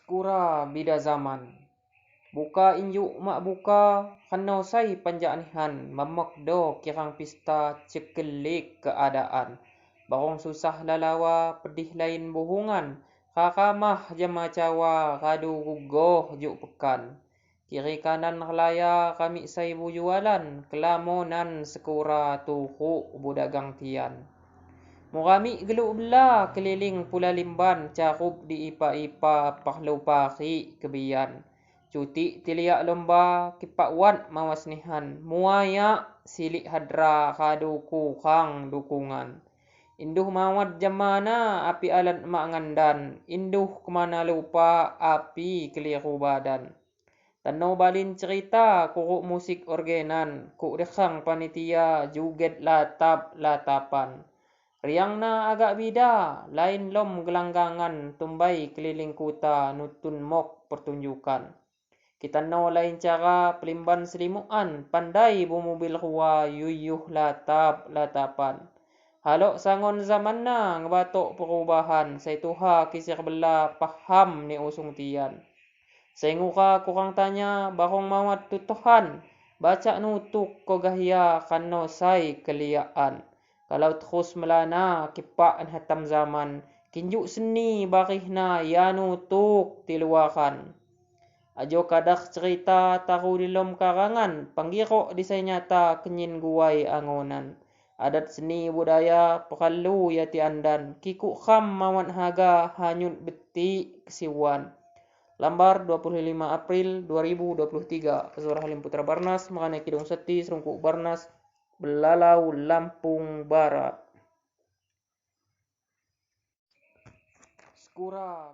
Skura bida zaman. Buka injuk mak buka, kano sai panjanihan, mamak do kirang pista cekelik keadaan. Barong susah lalawa, pedih lain bohongan, kakamah jama cawa, kadu gugoh juk pekan. Kiri kanan relaya kami sai bujualan, kelamonan sekura tuhu budagang tian. Murami geluk belah keliling pula limban carup di ipa-ipa pahlu pari kebian. Cuti tiliak lomba kipak wat mawasnihan. Muaya silik hadra kadu kurang dukungan. Induh mawat jamana api alat mak ngandan. Induh kemana lupa api keliru badan. Tano balin cerita kuruk musik orgenan. Kuk dekang panitia juget latap-latapan. Riangna agak bida, lain lom gelanggangan, tumbai keliling kuta, nutun mok pertunjukan. Kita no lain cara pelimban selimuan, pandai bumobil ruwa, yuyuh latap-latapan. Halok sangon zamanna, ngebatok perubahan, saya tuha kisir bela, paham ni usung tian. Saya ngura kurang tanya, barong mawat tutuhan, baca nutuk kogahia, kano sai keliaan. Kalau terus melana kipak hatam zaman, kinjuk seni barihna ya nutuk tiluakan. Ajo kadak cerita taruh di lom karangan, panggirok disai nyata kenyin guai angonan. Adat seni budaya perlu ya tiandan, kikuk kham mawat haga hanyut beti kesiwan. Lambar 25 April 2023. Pesora Halim Putra Barnas, Makane Kidung Seti, Serungkuk Barnas, Belalau, Lampung Barat. Skura